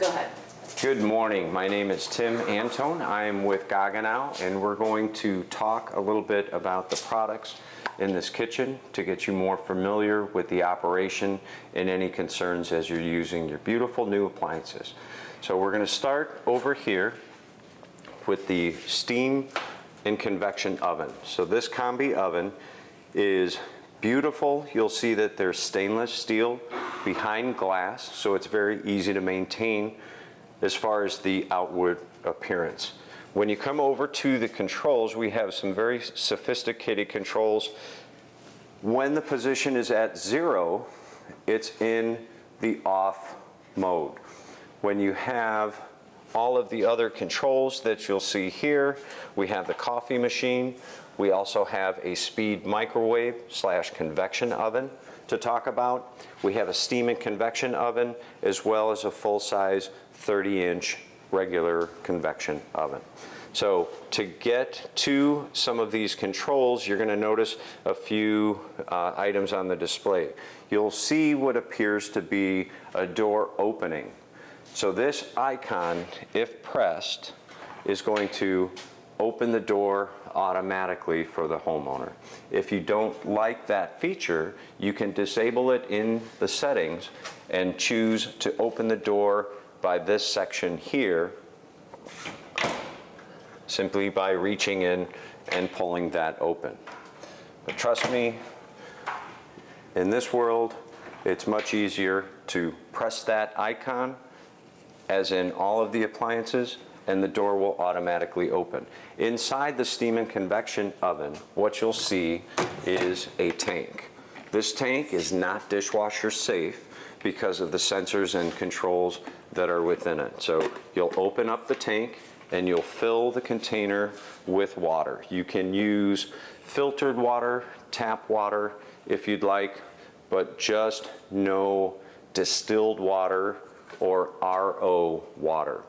Go ahead. Good morning. My name is Tim Antone. I'm with Gaggenau, and we're going to talk a little bit about the products in this kitchen to get you more familiar with the operation and any concerns as you're using your beautiful new appliances. So we're going to start over here with the steam and convection oven. So this combi oven is beautiful. You'll see that there's stainless steel behind glass, so it's very easy to maintain as far as the outward appearance. When you come over to the controls, we have some very sophisticated controls. When the position is at 0, it's in the off mode. When you have all of the other controls that you'll see here, we have the coffee machine. We also have a speed microwave / convection oven to talk about. We have a steam and convection oven, as well as a full-size 30-inch regular convection oven. So to get to some of these controls, you're going to notice a few items on the display. You'll see what appears to be a door opening. So this icon, if pressed, is going to open the door automatically for the homeowner. If you don't like that feature, you can disable it in the settings and choose to open the door by this section here, simply by reaching in and pulling that open. But trust me, in this world, it's much easier to press that icon, as in all of the appliances, and the door will automatically open. Inside the steam and convection oven, what you'll see is a tank. This tank is not dishwasher safe because of the sensors and controls that are within it. So you'll open up the tank and you'll fill the container with water. You can use filtered water, tap water if you'd like, but just no distilled water or RO water.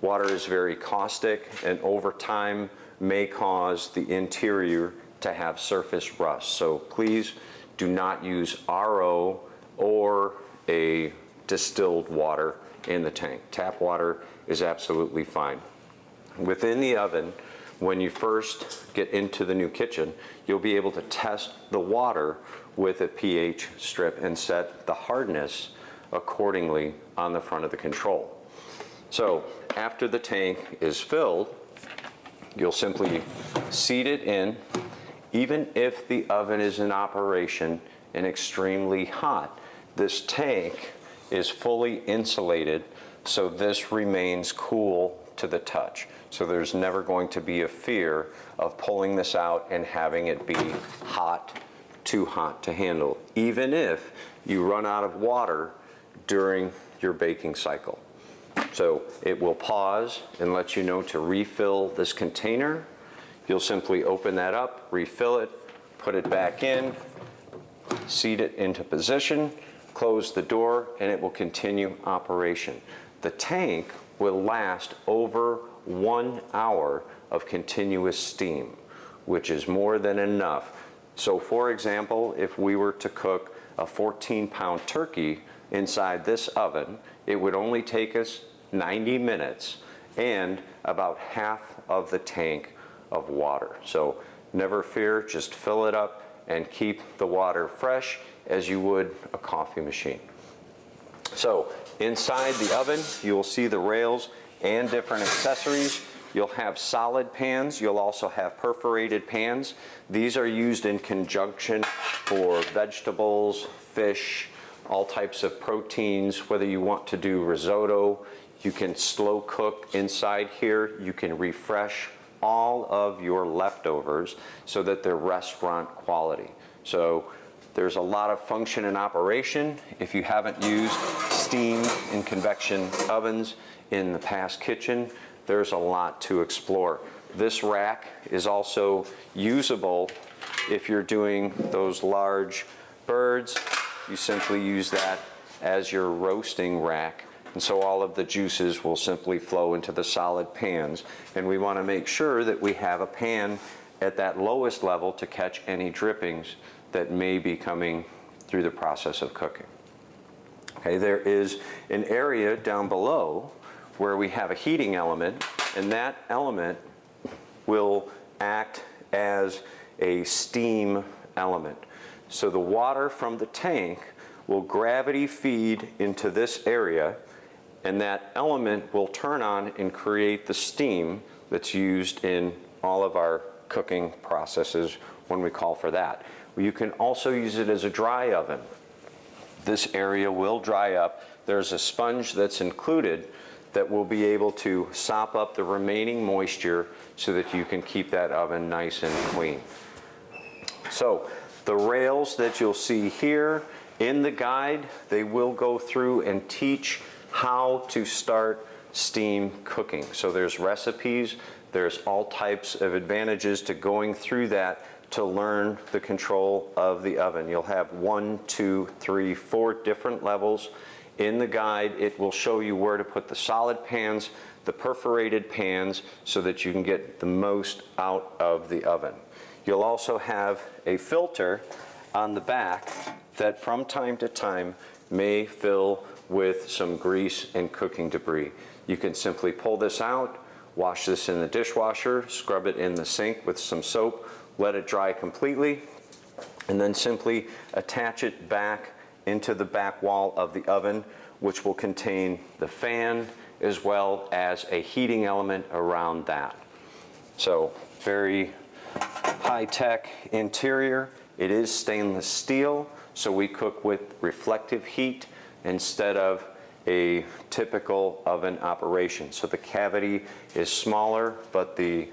Water is very caustic and over time may cause the interior to have surface rust. So please do not use RO or a distilled water in the tank. Tap water is absolutely fine. Within the oven, when you first get into the new kitchen, you'll be able to test the water with a pH strip and set the hardness accordingly on the front of the control. So after the tank is filled, you'll simply seat it in. Even if the oven is in operation and extremely hot, this tank is fully insulated, so this remains cool to the touch. So there's never going to be a fear of pulling this out and having it be hot, too hot to handle, even if you run out of water during your baking cycle. So it will pause and let you know to refill this container. You'll simply open that up, refill it, put it back in, seat it into position, close the door, and it will continue operation. The tank will last over 1 hour of continuous steam, which is more than enough. So for example, if we were to cook a 14-pound turkey inside this oven, it would only take us 90 minutes and about half of the tank of water. So never fear, just fill it up and keep the water fresh as you would a coffee machine. So inside the oven, you'll see the rails and different accessories. You'll have solid pans. You'll also have perforated pans. These are used in conjunction for vegetables, fish, all types of proteins. Whether you want to do risotto, you can slow cook inside here. You can refresh all of your leftovers so that they're restaurant quality. So there's a lot of function and operation. If you haven't used steam and convection ovens in the past kitchen, there's a lot to explore. This rack is also usable if you're doing those large birds. You simply use that as your roasting rack, and so all of the juices will simply flow into the solid pans. And we want to make sure that we have a pan at that lowest level to catch any drippings that may be coming through the process of cooking. Okay, there is an area down below where we have a heating element, and that element will act as a steam element. So the water from the tank will gravity feed into this area, and that element will turn on and create the steam that's used in all of our cooking processes when we call for that. You can also use it as a dry oven. This area will dry up. There's a sponge that's included that will be able to sop up the remaining moisture so that you can keep that oven nice and clean. So the rails that you'll see here in the guide, they will go through and teach how to start steam cooking. So there's recipes, there's all types of advantages to going through that to learn the control of the oven. You'll have 1, 2, 3, 4 different levels. In the guide, it will show you where to put the solid pans, the perforated pans, so that you can get the most out of the oven. You'll also have a filter on the back that from time to time may fill with some grease and cooking debris. You can simply pull this out, wash this in the dishwasher, scrub it in the sink with some soap, let it dry completely, and then simply attach it back into the back wall of the oven, which will contain the fan as well as a heating element around that. So very high-tech interior. It is stainless steel, so we cook with reflective heat instead of a typical oven operation. So the cavity is smaller, but the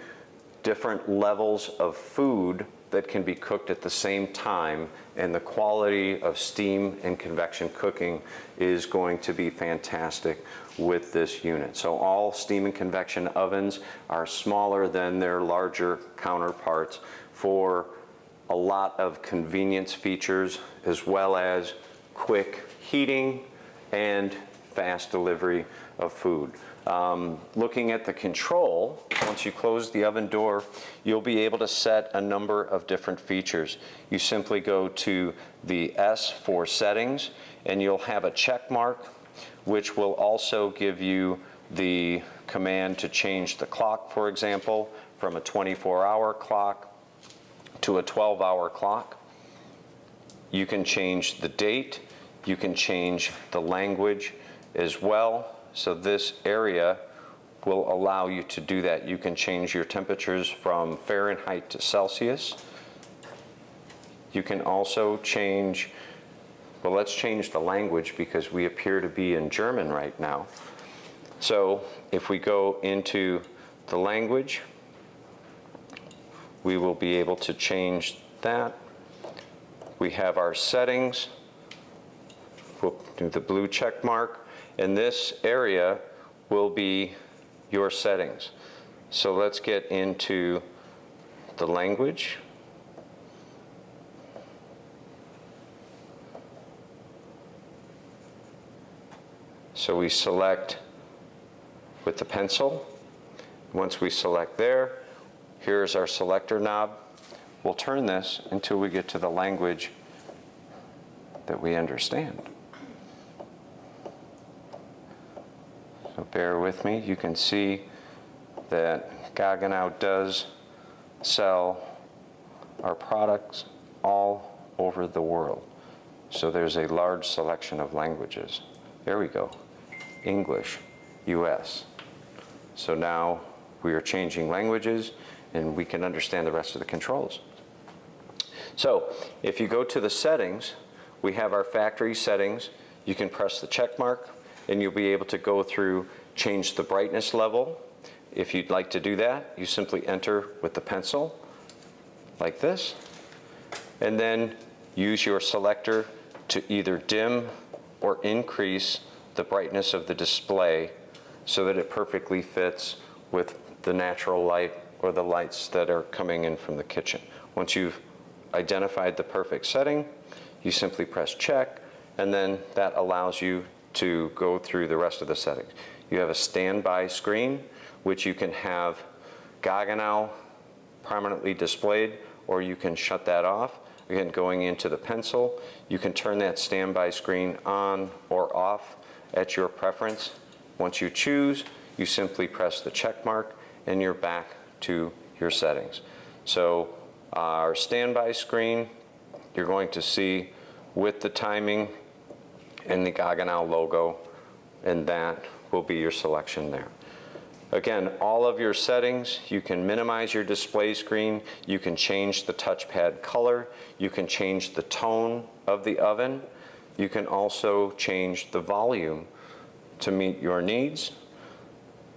different levels of food that can be cooked at the same time, and the quality of steam and convection cooking is going to be fantastic with this unit. So all steam and convection ovens are smaller than their larger counterparts for a lot of convenience features, as well as quick heating and fast delivery of food. Looking at the control, once you close the oven door, you'll be able to set a number of different features. You simply go to the S for settings, and you'll have a check mark, which will also give you the command to change the clock, for example, from a 24-hour clock to a 12-hour clock. You can change the date, you can change the language as well. So this area will allow you to do that. You can change your temperatures from Fahrenheit to Celsius. You can also change, well, let's change the language because we appear to be in German right now. So if we go into the language, we will be able to change that. We have our settings. We'll do the blue check mark. And this area will be your settings. So let's get into the language. So we select with the pencil. Once we select there, here's our selector knob. We'll turn this until we get to the language that we understand. So bear with me. You can see that Gaggenau does sell our products all over the world. So there's a large selection of languages. There we go. English, US. So now we are changing languages and we can understand the rest of the controls. So if you go to the settings, we have our factory settings. You can press the check mark, and you'll be able to go through, change the brightness level. If you'd like to do that, you simply enter with the pencil, like this, and then use your selector to either dim or increase the brightness of the display so that it perfectly fits with the natural light or the lights that are coming in from the kitchen. Once you've identified the perfect setting, you simply press check, and then that allows you to go through the rest of the settings. You have a standby screen, which you can have Gaggenau prominently displayed, or you can shut that off. again, going into the pencil. You can turn that standby screen on or off at your preference. Once you choose, you simply press the check mark and you're back to your settings. So our standby screen, you're going to see with the timing and the Gaggenau logo, and that will be your selection there. Again, all of your settings, you can minimize your display screen, you can change the touchpad color, you can change the tone of the oven, you can also change the volume to meet your needs.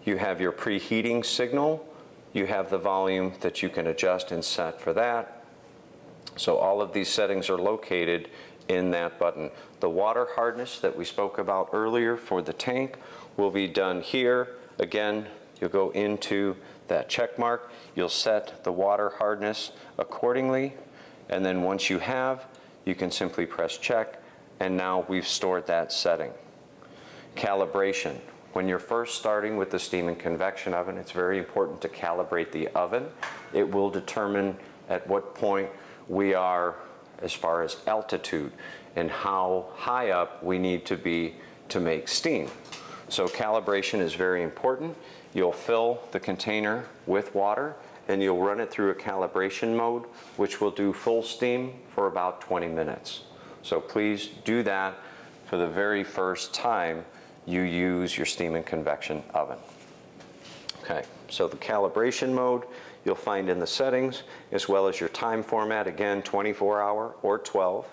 You have your preheating signal, you have the volume that you can adjust and set for that. So all of these settings are located in that button. The water hardness that we spoke about earlier for the tank will be done here. Again, you'll go into that check mark, you'll set the water hardness accordingly, and then once you have, you can simply press check, and now we've stored that setting. Calibration. When you're first starting with the steam and convection oven, it's very important to calibrate the oven. It will determine at what point we are as far as altitude and how high up we need to be to make steam. So calibration is very important. You'll fill the container with water and you'll run it through a calibration mode, which will do full steam for about 20 minutes. So please do that for the very first time you use your steam and convection oven. Okay, so the calibration mode you'll find in the settings, as well as your time format, again, 24-hour or 12.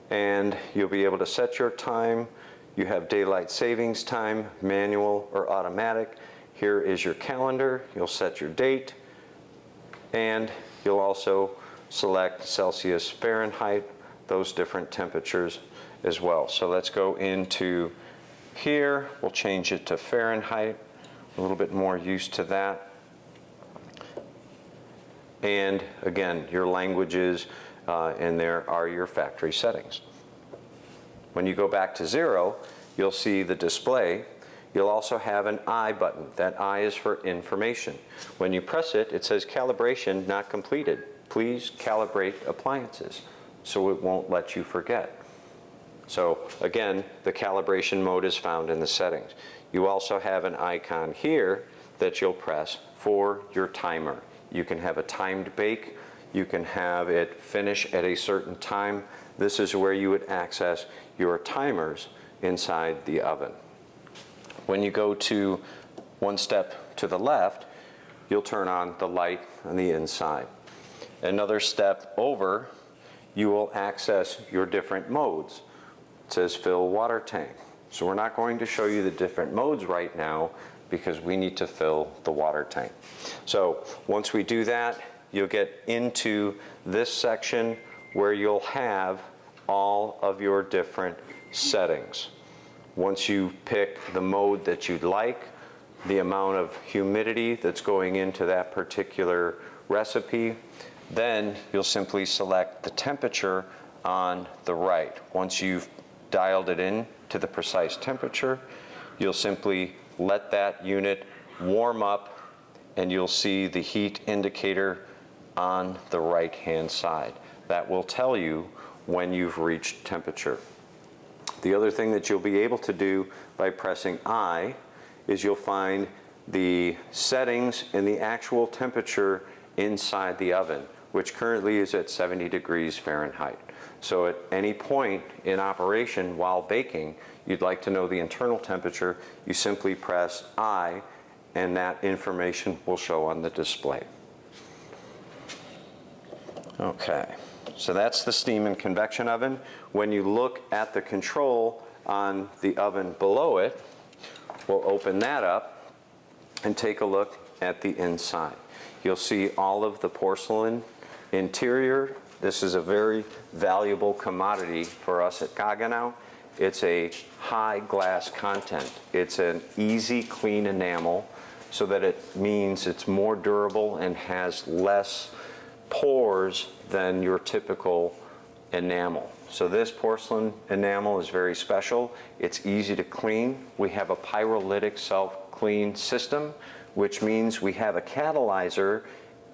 And you'll be able to set your time. You have daylight savings time, manual or automatic. Here is your calendar. You'll set your date, and you'll also select Celsius, Fahrenheit, those different temperatures as well. So let's go into here. We'll change it to Fahrenheit, a little bit more used to that. And again, your languages in there are your factory settings. When you go back to 0, you'll see the display. You'll also have an I button. That I is for information. When you press it, it says calibration not completed. Please calibrate appliances, so it won't let you forget. So again, the calibration mode is found in the settings. You also have an icon here that you'll press for your timer. You can have a timed bake. You can have it finish at a certain time. This is where you would access your timers inside the oven. When you go to one step to the left, you'll turn on the light on the inside. Another step over, you will access your different modes. It says fill water tank. So we're not going to show you the different modes right now because we need to fill the water tank. So once we do that, you'll get into this section where you'll have all of your different settings. Once you pick the mode that you'd like, the amount of humidity that's going into that particular recipe, then you'll simply select the temperature on the right. Once you've dialed it in to the precise temperature, you'll simply let that unit warm up and you'll see the heat indicator on the right hand side. That will tell you when you've reached temperature. The other thing that you'll be able to do by pressing I is you'll find the settings and the actual temperature inside the oven, which currently is at 70 degrees Fahrenheit. So at any point in operation while baking, you'd like to know the internal temperature, you simply press I and that information will show on the display. Okay, so that's the steam and convection oven. When you look at the control on the oven below it, we'll open that up and take a look at the inside. You'll see all of the porcelain interior. This is a very valuable commodity for us at Gaggenau. It's a high glass content. It's an easy clean enamel, so that it means it's more durable and has less pores than your typical enamel. So this porcelain enamel is very special. It's easy to clean. We have a pyrolytic self-clean system, which means we have a catalyzer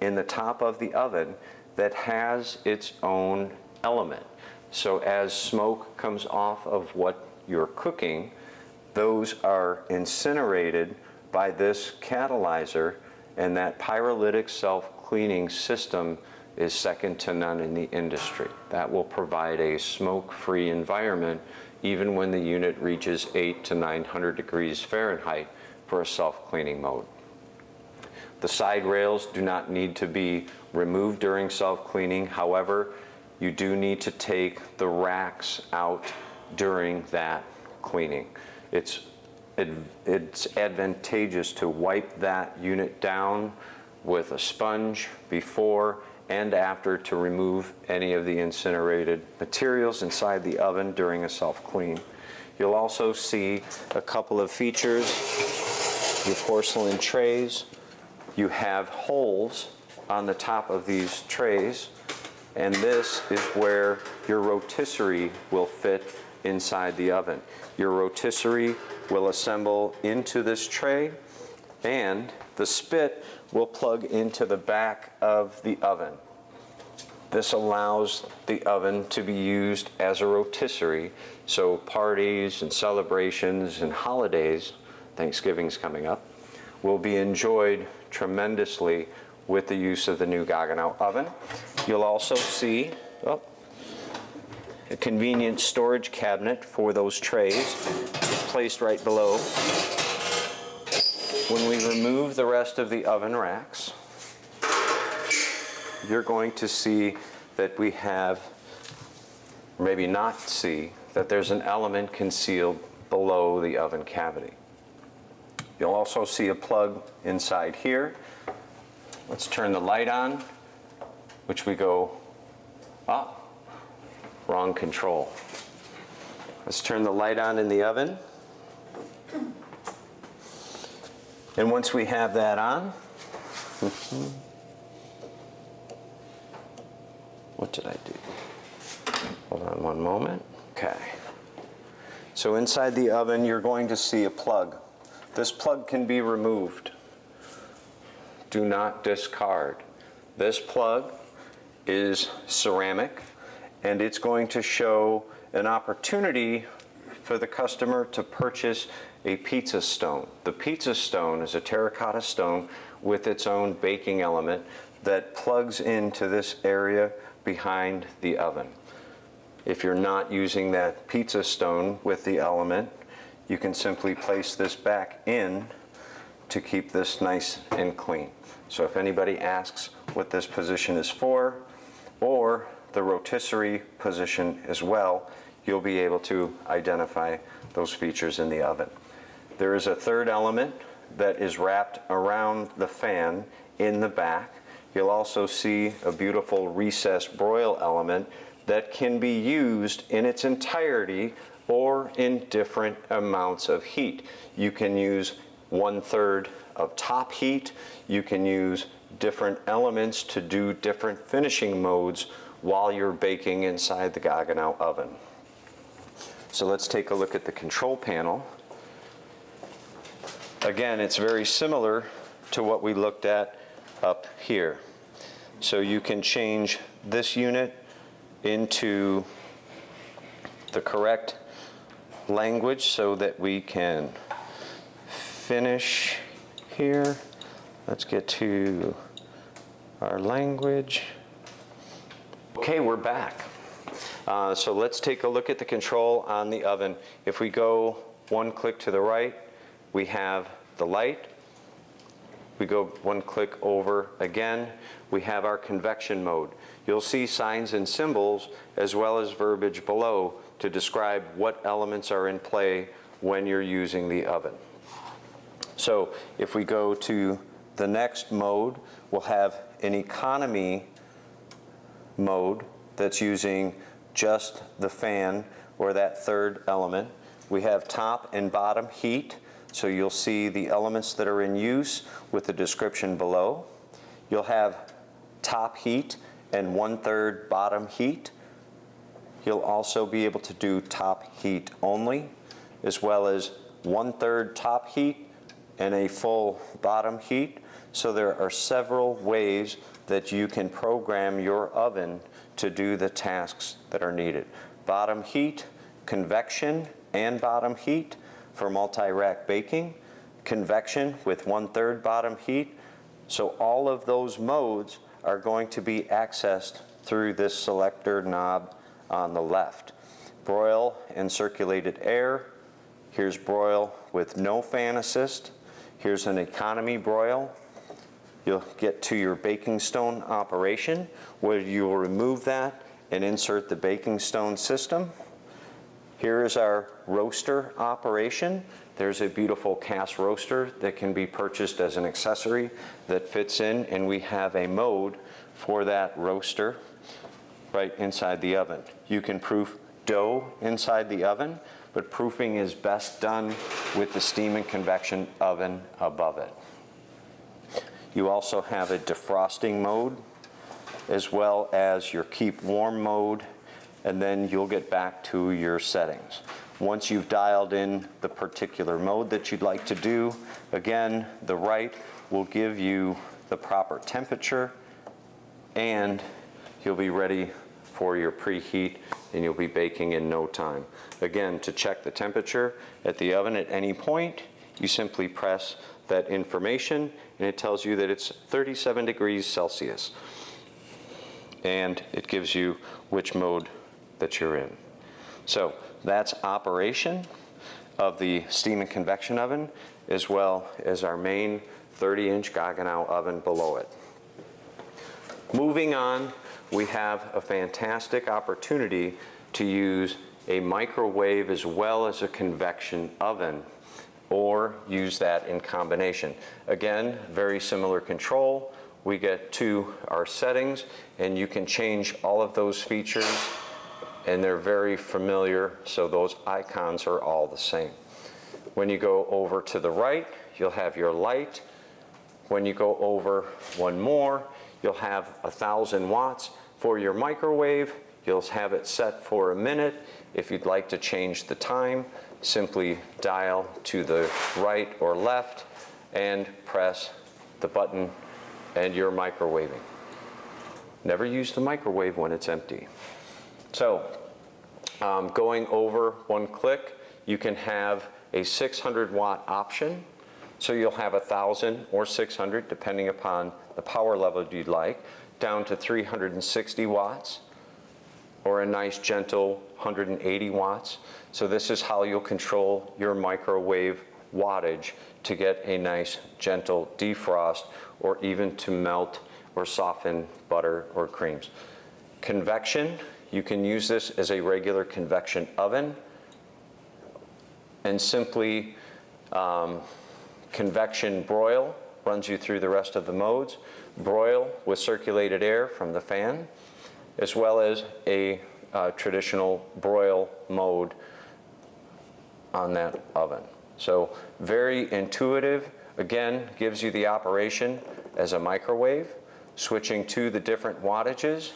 in the top of the oven that has its own element. So as smoke comes off of what you're cooking, those are incinerated by this catalyzer, and that pyrolytic self-cleaning system is second to none in the industry. That will provide a smoke-free environment even when the unit reaches 800 to 900 degrees Fahrenheit for a self-cleaning mode. The side rails do not need to be removed during self-cleaning. However, you do need to take the racks out during that cleaning. It's advantageous to wipe that unit down with a sponge before and after to remove any of the incinerated materials inside the oven during a self-clean. You'll also see a couple of features. Your porcelain trays. You have holes on the top of these trays, and this is where your rotisserie will fit inside the oven. Your rotisserie will assemble into this tray, and the spit will plug into the back of the oven. This allows the oven to be used as a rotisserie, so parties and celebrations and holidays, Thanksgiving's coming up, will be enjoyed tremendously with the use of the new Gaggenau oven. You'll also see a convenient storage cabinet for those trays placed right below. When we remove the rest of the oven racks, you're going to see that we have, maybe not see, that there's an element concealed below the oven cavity. You'll also see a plug inside here. Let's turn the light on, which we go up. Wrong control. Let's turn the light on in the oven. And once we have that on, what did I do? Hold on one moment. Okay. So inside the oven, you're going to see a plug. This plug can be removed. Do not discard. This plug is ceramic, and it's going to show an opportunity for the customer to purchase a pizza stone. The pizza stone is a terracotta stone with its own baking element that plugs into this area behind the oven. If you're not using that pizza stone with the element, you can simply place this back in to keep this nice and clean. So if anybody asks what this position is for, or the rotisserie position as well, you'll be able to identify those features in the oven. There is a third element that is wrapped around the fan in the back. You'll also see a beautiful recessed broil element that can be used in its entirety or in different amounts of heat. You can use 1/3 of top heat. You can use different elements to do different finishing modes while you're baking inside the Gaggenau oven. So let's take a look at the control panel. Again, it's very similar to what we looked at up here. So you can change this unit into the correct language so that we can finish here. Let's get to our language. Okay, we're back. So let's take a look at the control on the oven. If we go one click to the right, we have the light. We go one click over again, we have our convection mode. You'll see signs and symbols as well as verbiage below to describe what elements are in play when you're using the oven. So if we go to the next mode, we'll have an economy mode that's using just the fan or that third element. We have top and bottom heat, so you'll see the elements that are in use with the description below. You'll have top heat and 1/3 bottom heat. You'll also be able to do top heat only, as well as 1/3 top heat and a full bottom heat. So there are several ways that you can program your oven to do the tasks that are needed. Bottom heat, convection and bottom heat for multi-rack baking, convection with 1/3 bottom heat. So all of those modes are going to be accessed through this selector knob on the left. Broil and circulated air. Here's broil with no fan assist. Here's an economy broil. You'll get to your baking stone operation, where you will remove that and insert the baking stone system. Here is our roaster operation. There's a beautiful cast roaster that can be purchased as an accessory that fits in, and we have a mode for that roaster right inside the oven. You can proof dough inside the oven, but proofing is best done with the steam and convection oven above it. You also have a defrosting mode, as well as your keep warm mode, and then you'll get back to your settings. Once you've dialed in the particular mode that you'd like to do, again, the right will give you the proper temperature, and you'll be ready for your preheat, and you'll be baking in no time. Again, to check the temperature at the oven at any point, you simply press that information, and it tells you that it's 37 degrees Celsius. And it gives you which mode that you're in. So that's operation of the steam and convection oven, as well as our main 30-inch Gaggenau oven below it. Moving on, we have a fantastic opportunity to use a microwave as well as a convection oven, or use that in combination. Again, very similar control. We get to our settings, and you can change all of those features, and they're very familiar, so those icons are all the same. When you go over to the right, you'll have your light. When you go over one more, you'll have 1,000 watts. For your microwave, you'll have it set for a minute. If you'd like to change the time, simply dial to the right or left and press the button, and you're microwaving. Never use the microwave when it's empty. So going over one click, you can have a 600 watt option. So you'll have 1,000 or 600, depending upon the power level you'd like, down to 360 watts, or a nice gentle 180 watts. So this is how you'll control your microwave wattage to get a nice gentle defrost, or even to melt or soften butter or creams. Convection, you can use this as a regular convection oven, and simply convection broil runs you through the rest of the modes. Broil with circulated air from the fan, as well as a traditional broil mode on that oven. So very intuitive. Again, gives you the operation as a microwave. Switching to the different wattages,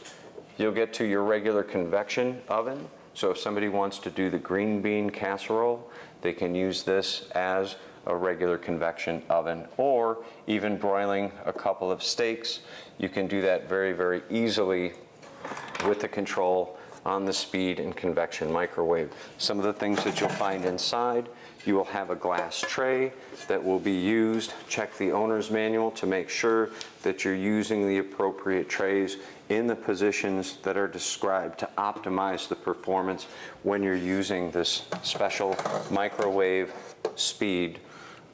you'll get to your regular convection oven. So if somebody wants to do the green bean casserole, they can use this as a regular convection oven, or even broiling a couple of steaks. You can do that very, very easily with the control on the speed and convection microwave. Some of the things that you'll find inside, you will have a glass tray that will be used. Check the owner's manual to make sure that you're using the appropriate trays in the positions that are described to optimize the performance when you're using this special microwave speed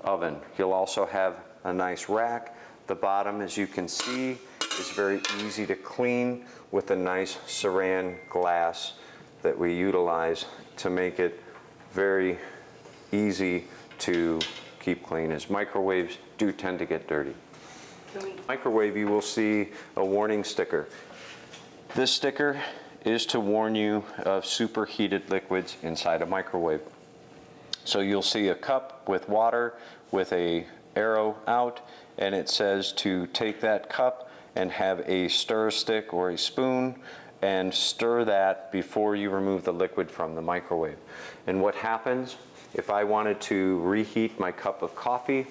oven. You'll also have a nice rack. The bottom, as you can see, is very easy to clean with a nice saran glass that we utilize to make it very easy to keep clean, as microwaves do tend to get dirty. Microwave, you will see a warning sticker. This sticker is to warn you of superheated liquids inside a microwave. So you'll see a cup with water with a arrow out, and it says to take that cup and have a stir stick or a spoon and stir that before you remove the liquid from the microwave. And what happens if I wanted to reheat my cup of coffee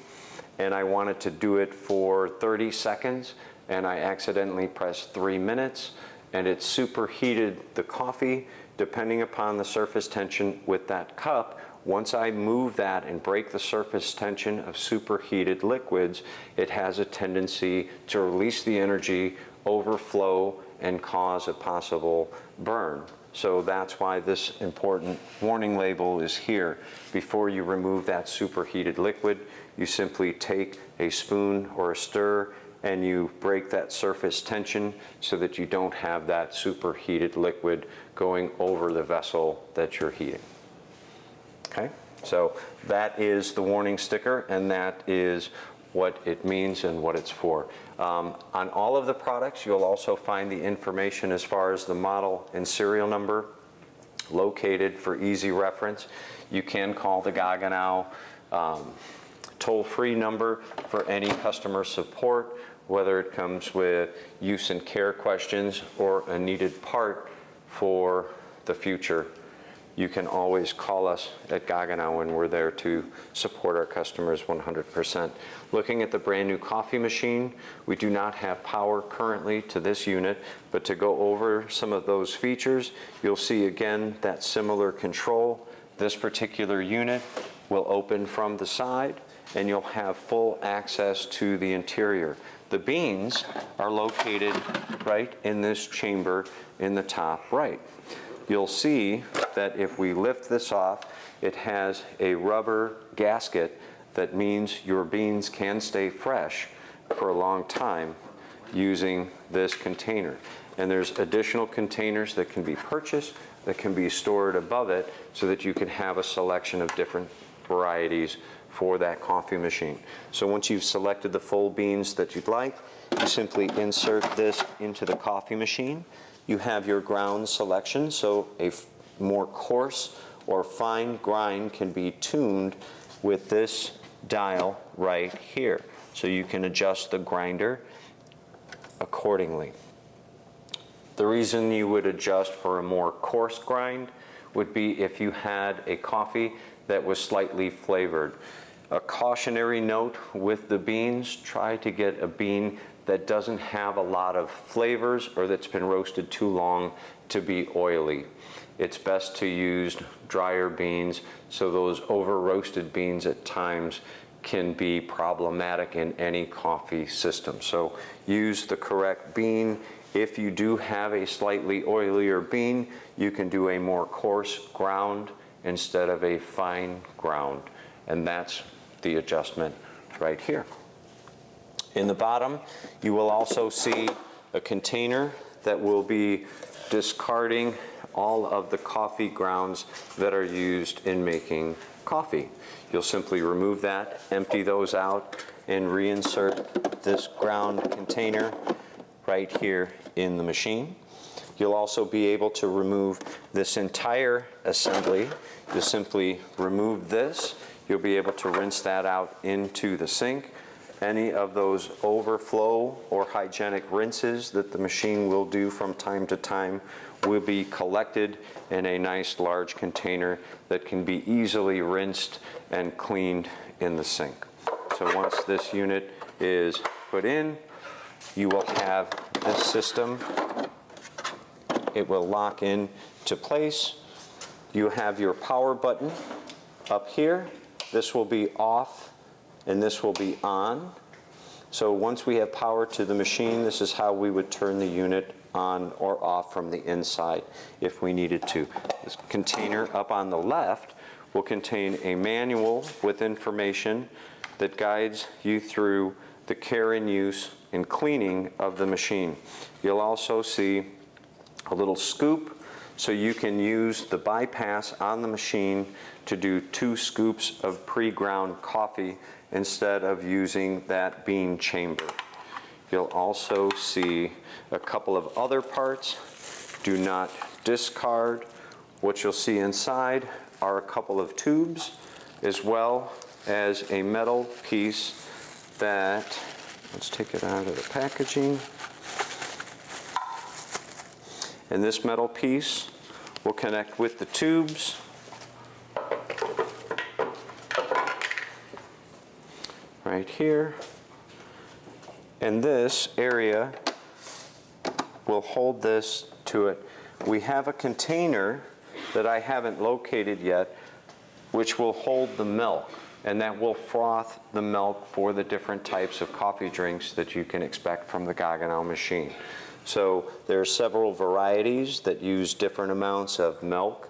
and I wanted to do it for 30 seconds and I accidentally pressed 3 minutes and it superheated the coffee, depending upon the surface tension with that cup, once I move that and break the surface tension of superheated liquids, it has a tendency to release the energy, overflow, and cause a possible burn. So that's why this important warning label is here. Before you remove that superheated liquid, you simply take a spoon or a stir and you break that surface tension so that you don't have that superheated liquid going over the vessel that you're heating. Okay, so that is the warning sticker, and that is what it means and what it's for. On all of the products, you'll also find the information as far as the model and serial number located for easy reference. You can call the Gaggenau toll-free number for any customer support, whether it comes with use and care questions or a needed part for the future. You can always call us at Gaggenau, and we're there to support our customers 100%. Looking at the brand new coffee machine, we do not have power currently to this unit, but to go over some of those features, you'll see again that similar control. This particular unit will open from the side, and you'll have full access to the interior. The beans are located right in this chamber in the top right. You'll see that if we lift this off, it has a rubber gasket. That means your beans can stay fresh for a long time using this container. And there's additional containers that can be purchased that can be stored above it so that you can have a selection of different varieties for that coffee machine. So once you've selected the full beans that you'd like, you simply insert this into the coffee machine. You have your ground selection, so a more coarse or fine grind can be tuned with this dial right here. So you can adjust the grinder accordingly. The reason you would adjust for a more coarse grind would be if you had a coffee that was slightly flavored. A cautionary note with the beans, try to get a bean that doesn't have a lot of flavors or that's been roasted too long to be oily. It's best to use drier beans, so those over roasted beans at times can be problematic in any coffee system. So use the correct bean. If you do have a slightly oilier bean, you can do a more coarse ground instead of a fine ground. And that's the adjustment right here. In the bottom, you will also see a container that will be discarding all of the coffee grounds that are used in making coffee. You'll simply remove that, empty those out, and reinsert this ground container right here in the machine. You'll also be able to remove this entire assembly. You'll simply remove this. You'll be able to rinse that out into the sink. Any of those overflow or hygienic rinses that the machine will do from time to time will be collected in a nice large container that can be easily rinsed and cleaned in the sink. So once this unit is put in, you will have this system. It will lock in to place. You have your power button up here. This will be off and this will be on. So once we have power to the machine, this is how we would turn the unit on or off from the inside if we needed to. This container up on the left will contain a manual with information that guides you through the care and use and cleaning of the machine. You'll also see a little scoop so you can use the bypass on the machine to do 2 scoops of pre-ground coffee instead of using that bean chamber. You'll also see a couple of other parts. Do not discard. What you'll see inside are a couple of tubes as well as a metal piece that, let's take it out of the packaging. And this metal piece will connect with the tubes right here. And this area will hold this to it. We have a container that I haven't located yet, which will hold the milk, and that will froth the milk for the different types of coffee drinks that you can expect from the Gaggenau machine. So there are several varieties that use different amounts of milk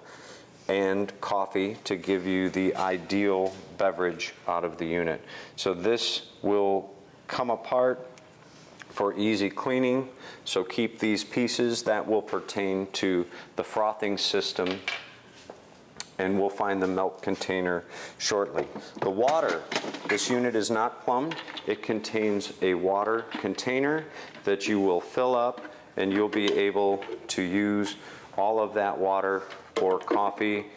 and coffee to give you the ideal beverage out of the unit. So this will come apart for easy cleaning. So keep these pieces that will pertain to the frothing system, and we'll find the milk container shortly. The water, this unit is not plumbed. It contains a water container that you will fill up, and you'll be able to use all of that water for coffee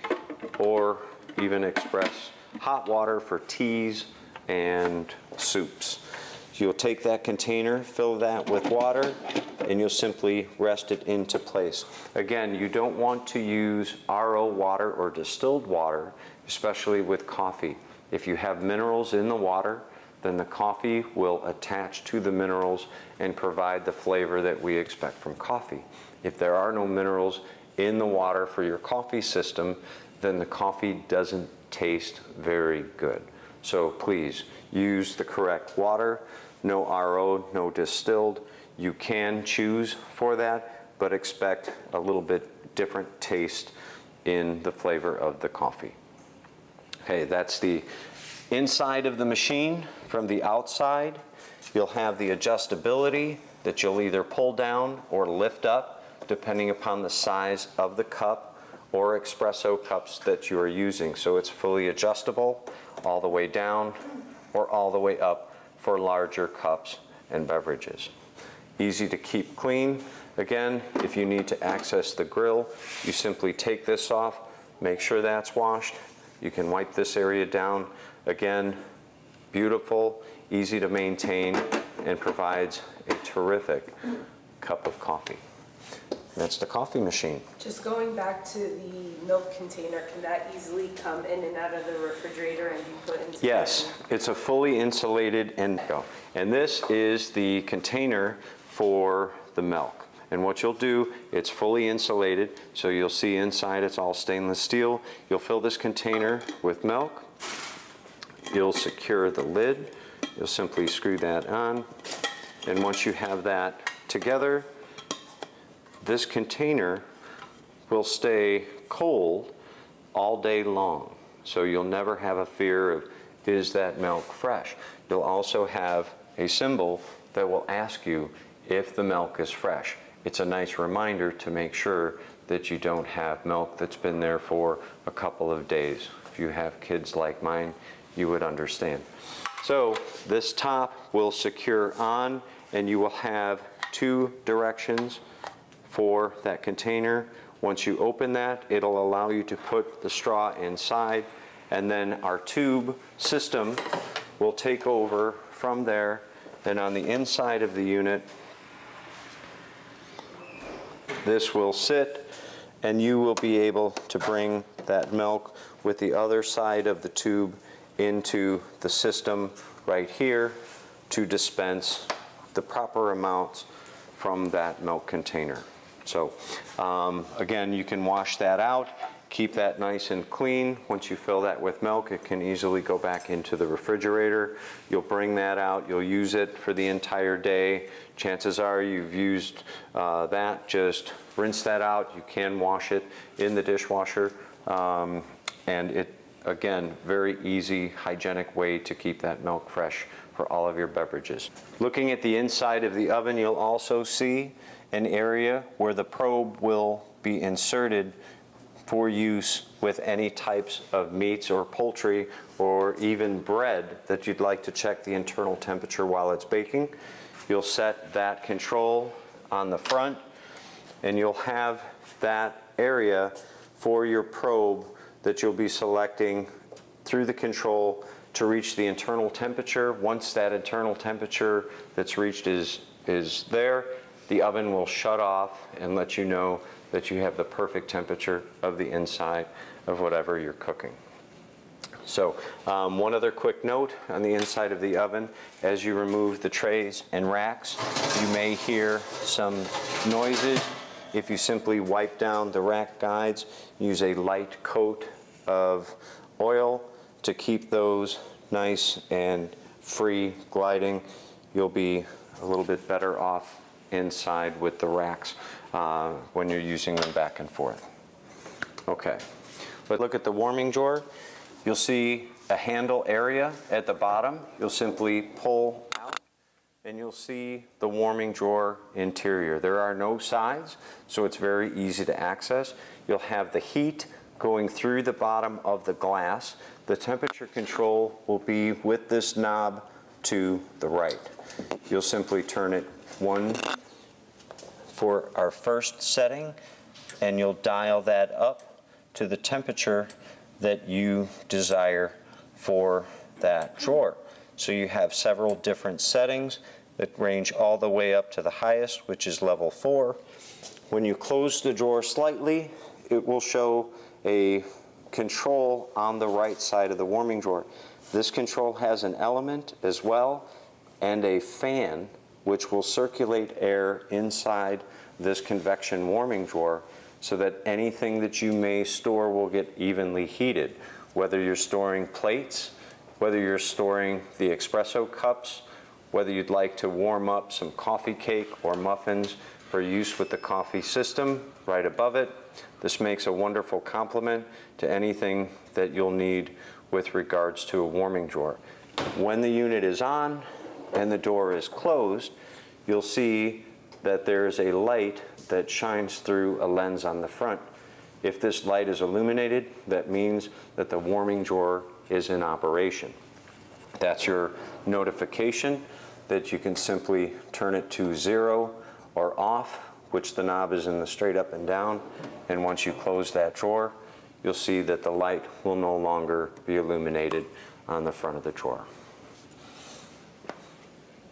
or even express hot water for teas and soups. You'll take that container, fill that with water, and you'll simply rest it into place. Again, you don't want to use RO water or distilled water, especially with coffee. If you have minerals in the water, then the coffee will attach to the minerals and provide the flavor that we expect from coffee. If there are no minerals in the water for your coffee system, then the coffee doesn't taste very good. So please use the correct water. No RO, no distilled. You can choose for that, but expect a little bit different taste in the flavor of the coffee. Okay, that's the inside of the machine. From the outside, you'll have the adjustability that you'll either pull down or lift up, depending upon the size of the cup or espresso cups that you are using. So it's fully adjustable all the way down or all the way up for larger cups and beverages. Easy to keep clean. Again, if you need to access the grill, you simply take this off, make sure that's washed. You can wipe this area down. Again, beautiful, easy to maintain, and provides a terrific cup of coffee. That's the coffee machine. Just going back to the milk container, can that easily come in and out of the refrigerator and be put into? Yes, it's a fully insulated and this is the container for the milk. And what you'll do, it's fully insulated, so you'll see inside it's all stainless steel. You'll fill this container with milk. You'll secure the lid. You'll simply screw that on. And once you have that together, this container will stay cold all day long. So you'll never have a fear of, is that milk fresh? You'll also have a symbol that will ask you if the milk is fresh. It's a nice reminder to make sure that you don't have milk that's been there for a couple of days. If you have kids like mine, you would understand. So this top will secure on, and you will have two directions for that container. Once you open that, it'll allow you to put the straw inside, and then our tube system will take over from there. And on the inside of the unit, this will sit, and you will be able to bring that milk with the other side of the tube into the system right here to dispense the proper amounts from that milk container. So again, you can wash that out, keep that nice and clean. Once you fill that with milk, it can easily go back into the refrigerator. You'll bring that out, you'll use it for the entire day. Chances are you've used that. Just rinse that out. You can wash it in the dishwasher. And it, again, very easy, hygienic way to keep that milk fresh for all of your beverages. Looking at the inside of the oven, you'll also see an area where the probe will be inserted for use with any types of meats or poultry or even bread that you'd like to check the internal temperature while it's baking. You'll set that control on the front, and you'll have that area for your probe that you'll be selecting through the control to reach the internal temperature. Once that internal temperature that's reached is there, the oven will shut off and let you know that you have the perfect temperature of the inside of whatever you're cooking. So one other quick note on the inside of the oven, as you remove the trays and racks, you may hear some noises. If you simply wipe down the rack guides, use a light coat of oil to keep those nice and free gliding, you'll be a little bit better off inside with the racks when you're using them back and forth. Okay, but look at the warming drawer. You'll see a handle area at the bottom. You'll simply pull out and you'll see the warming drawer interior. There are no sides, so it's very easy to access. You'll have the heat going through the bottom of the glass. The temperature control will be with this knob to the right. You'll simply turn it one for our first setting, and you'll dial that up to the temperature that you desire for that drawer. So you have several different settings that range all the way up to the highest, which is level 4. When you close the drawer slightly, it will show a control on the right side of the warming drawer. This control has an element as well and a fan which will circulate air inside this convection warming drawer so that anything that you may store will get evenly heated. Whether you're storing plates, whether you're storing the espresso cups, whether you'd like to warm up some coffee cake or muffins for use with the coffee system right above it. This makes a wonderful complement to anything that you'll need with regards to a warming drawer. When the unit is on and the door is closed, you'll see that there is a light that shines through a lens on the front. If this light is illuminated, that means that the warming drawer is in operation. That's your notification that you can simply turn it to 0 or off, which the knob is in the straight up and down. And once you close that drawer, you'll see that the light will no longer be illuminated on the front of the drawer.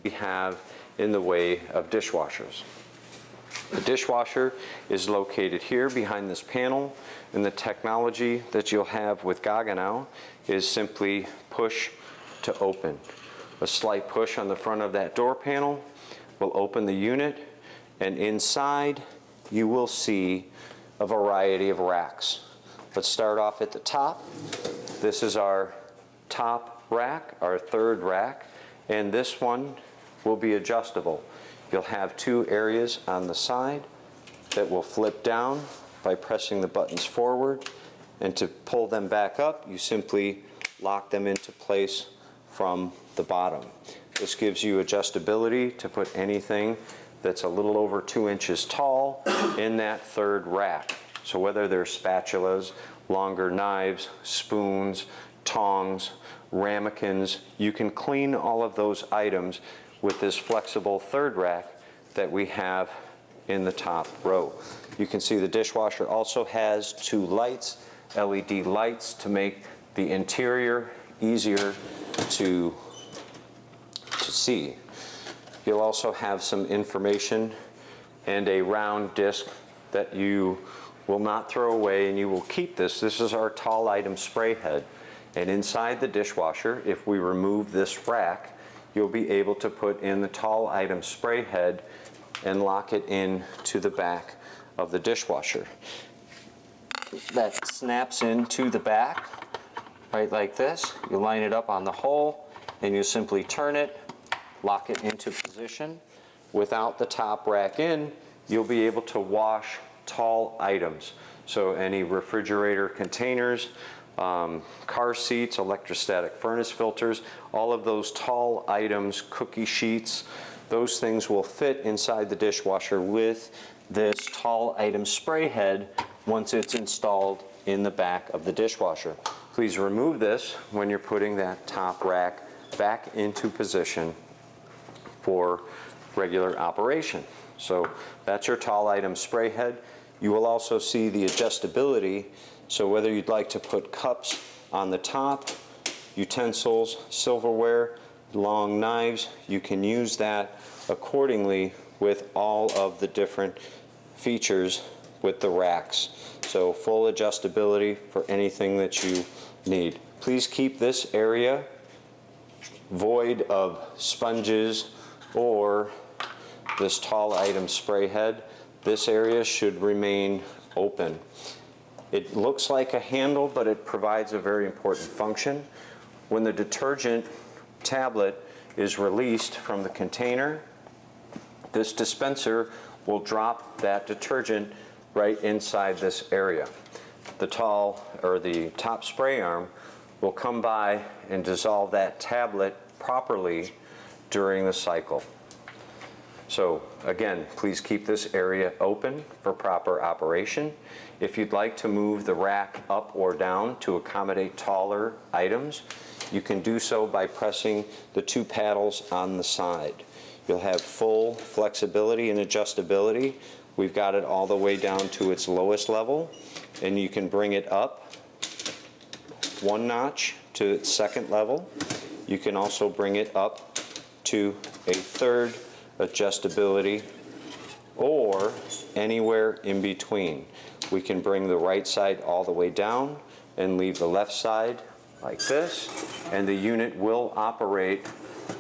We have in the way of dishwashers. The dishwasher is located here behind this panel, and the technology that you'll have with Gaggenau is simply push to open. A slight push on the front of that door panel will open the unit, and inside you will see a variety of racks. Let's start off at the top. This is our top rack, our third rack, and this one will be adjustable. You'll have 2 areas on the side that will flip down by pressing the buttons forward, and to pull them back up, you simply lock them into place from the bottom. This gives you adjustability to put anything that's a little over 2 inches tall in that third rack. So whether they're spatulas, longer knives, spoons, tongs, ramekins, you can clean all of those items with this flexible third rack that we have in the top row. You can see the dishwasher also has 2 lights, LED lights, to make the interior easier to see. You'll also have some information and a round disc that you will not throw away, and you will keep this. This is our tall item spray head. And inside the dishwasher, if we remove this rack, you'll be able to put in the tall item spray head and lock it in to the back of the dishwasher. That snaps into the back, right like this. You line it up on the hole, and you simply turn it, lock it into position. Without the top rack in, you'll be able to wash tall items. So any refrigerator containers, car seats, electrostatic furnace filters, all of those tall items, cookie sheets, those things will fit inside the dishwasher with this tall item spray head once it's installed in the back of the dishwasher. Please remove this when you're putting that top rack back into position for regular operation. So that's your tall item spray head. You will also see the adjustability, so whether you'd like to put cups on the top, utensils, silverware, long knives, you can use that accordingly with all of the different features with the racks. So full adjustability for anything that you need. please keep this area void of sponges or this tall item spray head. This area should remain open. It looks like a handle, but it provides a very important function. When the detergent tablet is released from the container, this dispenser will drop that detergent right inside this area. The top spray arm will come by and dissolve that tablet properly during the cycle. So again, please keep this area open for proper operation. If you'd like to move the rack up or down to accommodate taller items, you can do so by pressing the two paddles on the side. You'll have full flexibility and adjustability. We've got it all the way down to its lowest level, and you can bring it up one notch to its second level. You can also bring it up to a third adjustability, or anywhere in between. We can bring the right side all the way down and leave the left side like this, and the unit will operate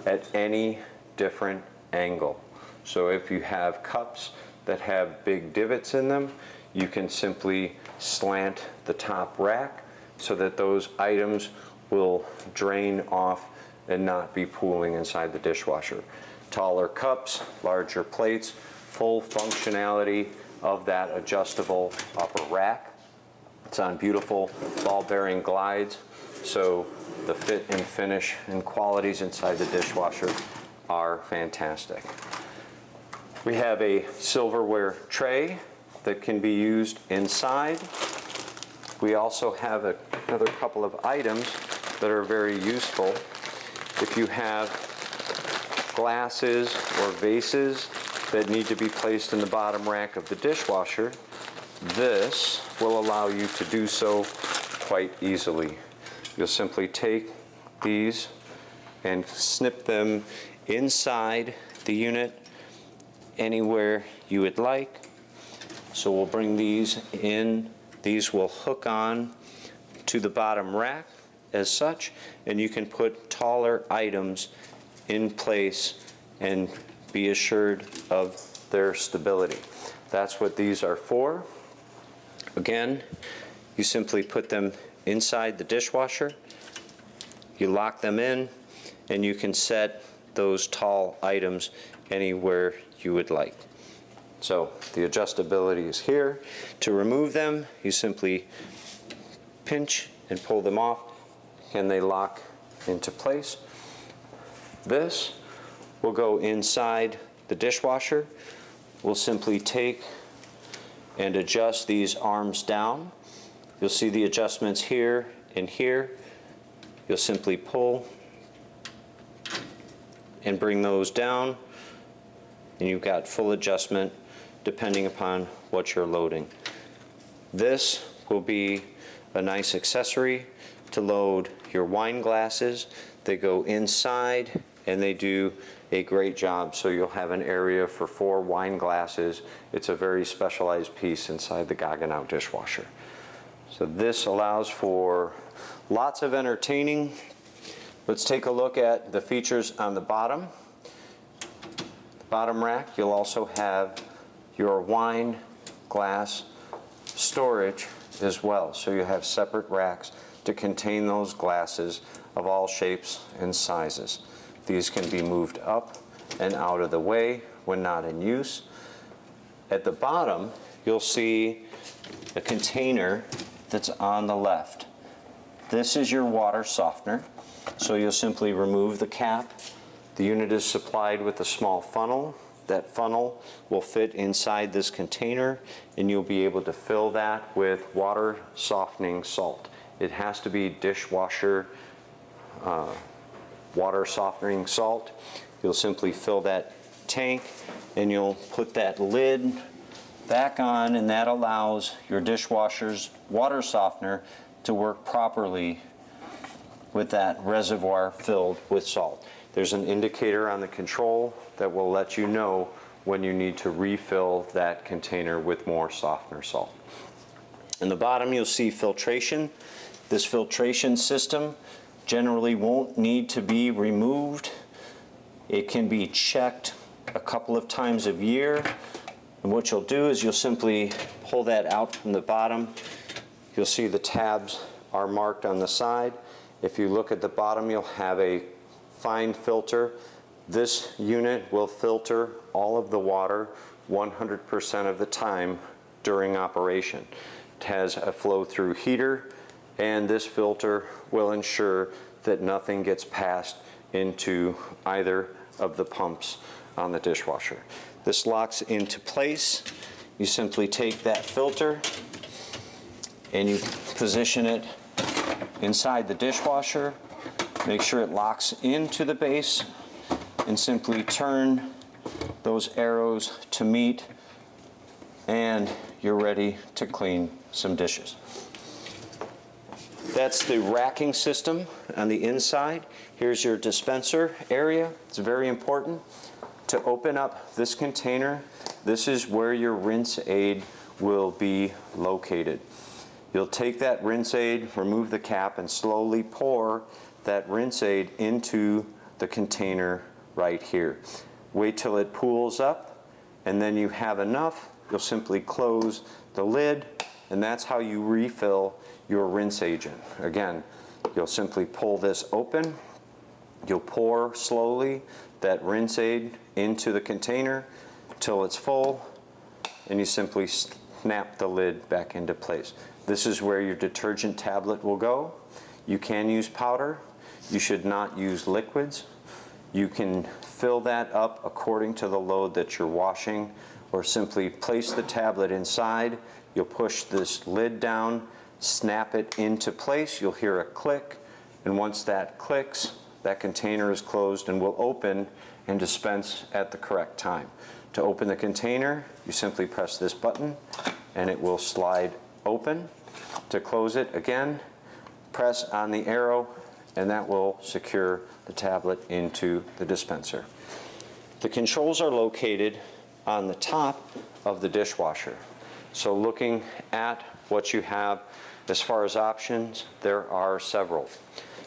at any different angle. So if you have cups that have big divots in them, you can simply slant the top rack so that those items will drain off and not be pooling inside the dishwasher. Taller cups, larger plates, full functionality of that adjustable upper rack. It's on beautiful ball bearing glides, so the fit and finish and qualities inside the dishwasher are fantastic. We have a silverware tray that can be used inside. We also have another couple of items that are very useful. If you have glasses or vases that need to be placed in the bottom rack of the dishwasher, this will allow you to do so quite easily. You'll simply take these and snip them inside the unit anywhere you would like. So we'll bring these in. These will hook on to the bottom rack as such, and you can put taller items in place and be assured of their stability. That's what these are for. Again, you simply put them inside the dishwasher, you lock them in, and you can set those tall items anywhere you would like. So the adjustability is here. To remove them, you simply pinch and pull them off, and they lock into place. This will go inside the dishwasher. We'll simply take and adjust these arms down. You'll see the adjustments here and here. You'll simply pull and bring those down, and you've got full adjustment depending upon what you're loading. This will be a nice accessory to load your wine glasses. They go inside and they do a great job, so you'll have an area for 4 wine glasses. It's a very specialized piece inside the Gaggenau dishwasher. So this allows for lots of entertaining. Let's take a look at the features on the bottom. The bottom rack, you'll also have your wine glass storage as well. So you have separate racks to contain those glasses of all shapes and sizes. These can be moved up and out of the way when not in use. At the bottom, you'll see a container that's on the left. This is your water softener. So you'll simply remove the cap. The unit is supplied with a small funnel. That funnel will fit inside this container, and you'll be able to fill that with water softening salt. It has to be dishwasher water softening salt. You'll simply fill that tank and you'll put that lid back on, and that allows your dishwasher's water softener to work properly with that reservoir filled with salt. There's an indicator on the control that will let you know when you need to refill that container with more softener salt. In the bottom, you'll see filtration. This filtration system generally won't need to be removed. It can be checked a couple of times a year. And what you'll do is you'll simply pull that out from the bottom. You'll see the tabs are marked on the side. If you look at the bottom, you'll have a fine filter. This unit will filter all of the water 100% of the time during operation. It has a flow-through heater, and this filter will ensure that nothing gets passed into either of the pumps on the dishwasher. This locks into place. You simply take that filter and you position it inside the dishwasher. Make sure it locks into the base and simply turn those arrows to meet, and you're ready to clean some dishes. That's the racking system on the inside. Here's your dispenser area. It's very important. To open up this container, this is where your rinse aid will be located. You'll take that rinse aid, remove the cap, and slowly pour that rinse aid into the container right here. Wait till it pools up, and then you have enough. You'll simply close the lid, and that's how you refill your rinse agent. Again, you'll simply pull this open. You'll pour slowly that rinse aid into the container till it's full, and you simply snap the lid back into place. This is where your detergent tablet will go. You can use powder. You should not use liquids. You can fill that up according to the load that you're washing, or simply place the tablet inside. You'll push this lid down, snap it into place. You'll hear a click, and once that clicks, that container is closed and will open and dispense at the correct time. To open the container, you simply press this button and it will slide open. To close it, again, press on the arrow, and that will secure the tablet into the dispenser. The controls are located on the top of the dishwasher. So looking at what you have as far as options, there are several.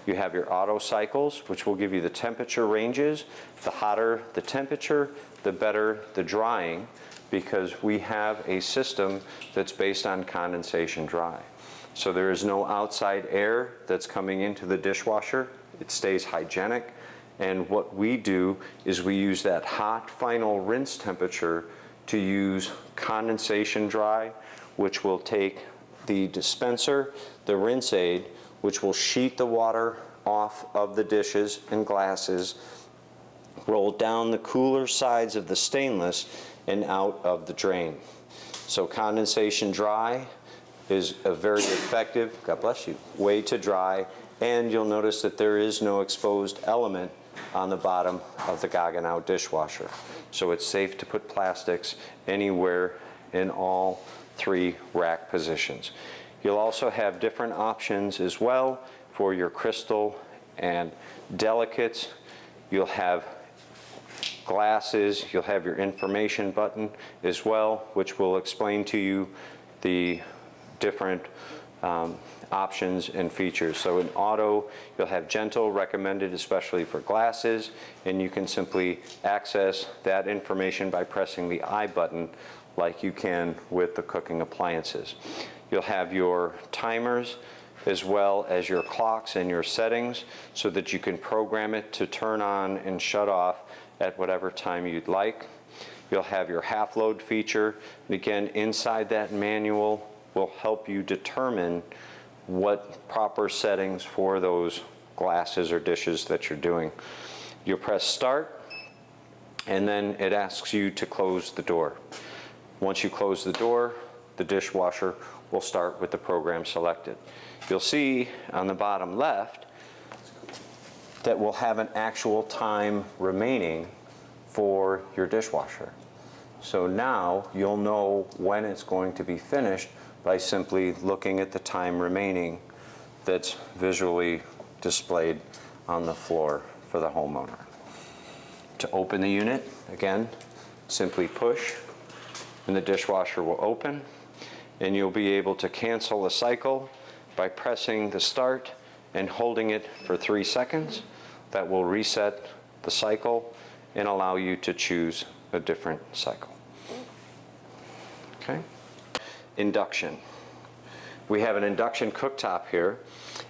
You have your auto cycles, which will give you the temperature ranges. The hotter the temperature, the better the drying, because we have a system that's based on condensation dry. So there is no outside air that's coming into the dishwasher. It stays hygienic. And what we do is we use that hot final rinse temperature to use condensation dry, which will take the dispenser, the rinse aid, which will sheet the water off of the dishes and glasses, roll down the cooler sides of the stainless and out of the drain. So condensation dry is a very effective, God bless you, way to dry, and you'll notice that there is no exposed element on the bottom of the Gaggenau dishwasher. So it's safe to put plastics anywhere in all three rack positions. You'll also have different options as well for your crystal and delicates. You'll have glasses, you'll have your information button as well, which will explain to you the different options and features. So in auto, you'll have gentle, recommended especially for glasses, and you can simply access that information by pressing the I button like you can with the cooking appliances. You'll have your timers as well as your clocks and your settings so that you can program it to turn on and shut off at whatever time you'd like. You'll have your half load feature, and again, inside that manual will help you determine what proper settings for those glasses or dishes that you're doing. You'll press start, and then it asks you to close the door. Once you close the door, the dishwasher will start with the program selected. You'll see on the bottom left that we'll have an actual time remaining for your dishwasher. So now you'll know when it's going to be finished by simply looking at the time remaining that's visually displayed on the floor for the homeowner. To open the unit, again, simply push and the dishwasher will open, and you'll be able to cancel a cycle by pressing the start and holding it for 3 seconds. That will reset the cycle and allow you to choose a different cycle. Okay? Induction. We have an induction cooktop here,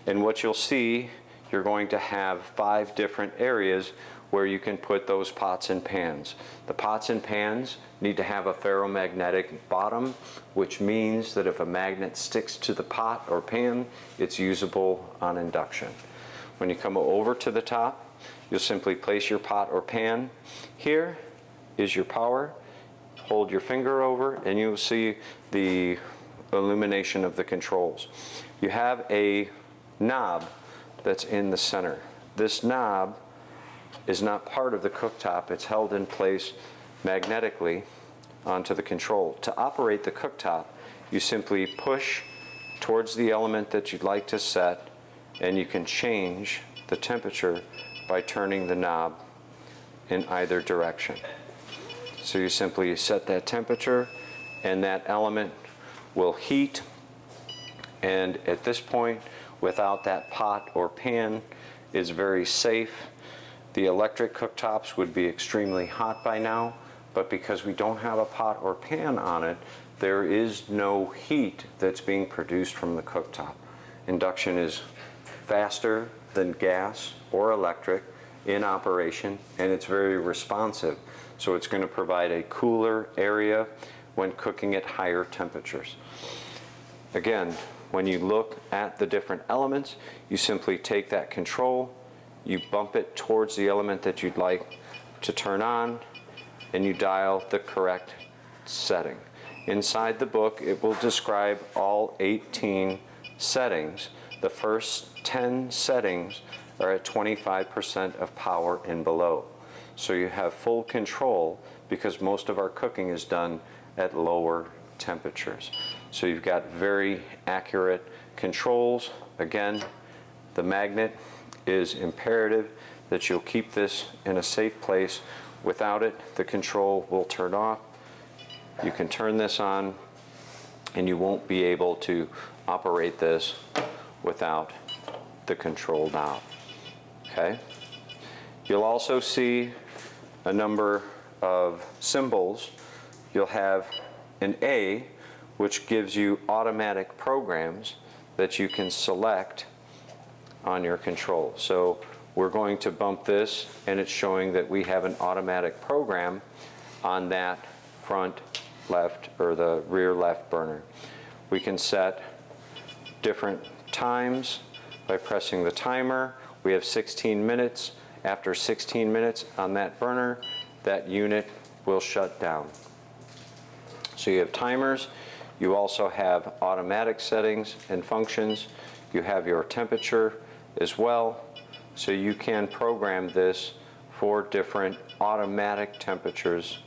and what you'll see, you're going to have 5 different areas where you can put those pots and pans. The pots and pans need to have a ferromagnetic bottom, which means that if a magnet sticks to the pot or pan, it's usable on induction. When you come over to the top, you'll simply place your pot or pan. Here is your power. Hold your finger over and you'll see the illumination of the controls. You have a knob that's in the center. This knob is not part of the cooktop. It's held in place magnetically onto the control. To operate the cooktop, you simply push towards the element that you'd like to set, and you can change the temperature by turning the knob in either direction. So you simply set that temperature and that element will heat, and at this point, without that pot or pan, it's very safe. The electric cooktops would be extremely hot by now, but because we don't have a pot or pan on it, there is no heat that's being produced from the cooktop. Induction is faster than gas or electric in operation, and it's very responsive. So it's going to provide a cooler area when cooking at higher temperatures. Again, when you look at the different elements, you simply take that control, you bump it towards the element that you'd like to turn on, and you dial the correct setting. Inside the book, it will describe all 18 settings. The first 10 settings are at 25% of power and below. So you have full control because most of our cooking is done at lower temperatures. So you've got very accurate controls. Again, the magnet is imperative that you'll keep this in a safe place. Without it, the control will turn off. You can turn this on and you won't be able to operate this without the control knob. Okay? You'll also see a number of symbols. You'll have an A, which gives you automatic programs that you can select on your control. So we're going to bump this, and it's showing that we have an automatic program on that front left or the rear left burner. We can set different times by pressing the timer. We have 16 minutes. After 16 minutes on that burner, that unit will shut down. So you have timers. You also have automatic settings and functions. You have your temperature as well. So you can program this for different automatic temperatures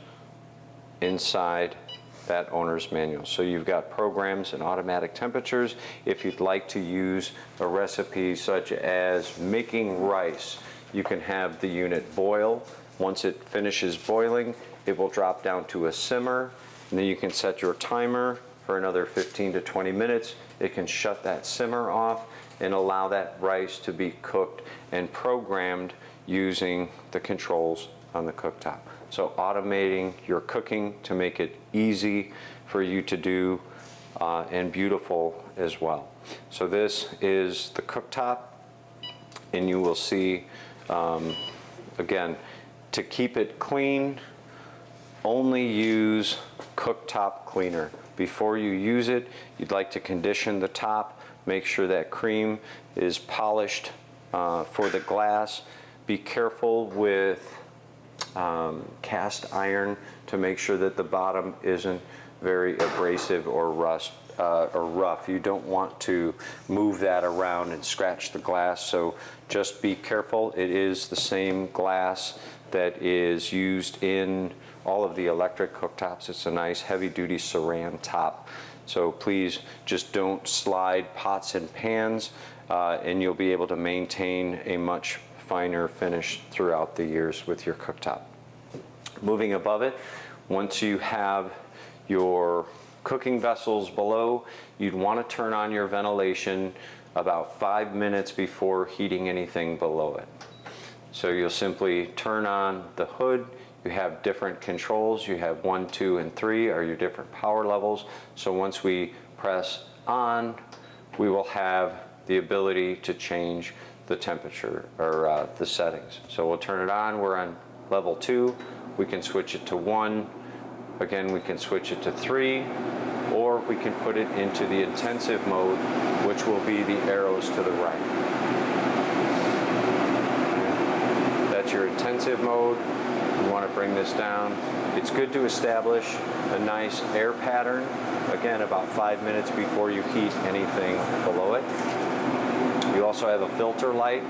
inside that owner's manual. So you've got programs and automatic temperatures. If you'd like to use a recipe such as making rice, you can have the unit boil. Once it finishes boiling, it will drop down to a simmer, and then you can set your timer for another 15 to 20 minutes. It can shut that simmer off and allow that rice to be cooked and programmed using the controls on the cooktop. So automating your cooking to make it easy for you to do and beautiful as well. So this is the cooktop, and you will see, again, to keep it clean, only use cooktop cleaner. Before you use it, you'd like to condition the top, make sure that cream is polished for the glass. Be careful with cast iron to make sure that the bottom isn't very abrasive or rough. You don't want to move that around and scratch the glass, so just be careful. It is the same glass that is used in all of the electric cooktops. It's a nice heavy-duty Saran top. So please just don't slide pots and pans, and you'll be able to maintain a much finer finish throughout the years with your cooktop. Moving above it, once you have your cooking vessels below, you'd want to turn on your ventilation about 5 minutes before heating anything below it. So you'll simply turn on the hood. You have different controls. You have 1, 2, and 3 are your different power levels. So once we press on, we will have the ability to change the temperature or the settings. So we'll turn it on. We're on level 2. We can switch it to 1. Again, we can switch it to 3, or we can put it into the intensive mode, which will be the arrows to the right. That's your intensive mode. We want to bring this down. It's good to establish a nice air pattern, again, about 5 minutes before you heat anything below it. You also have a filter light.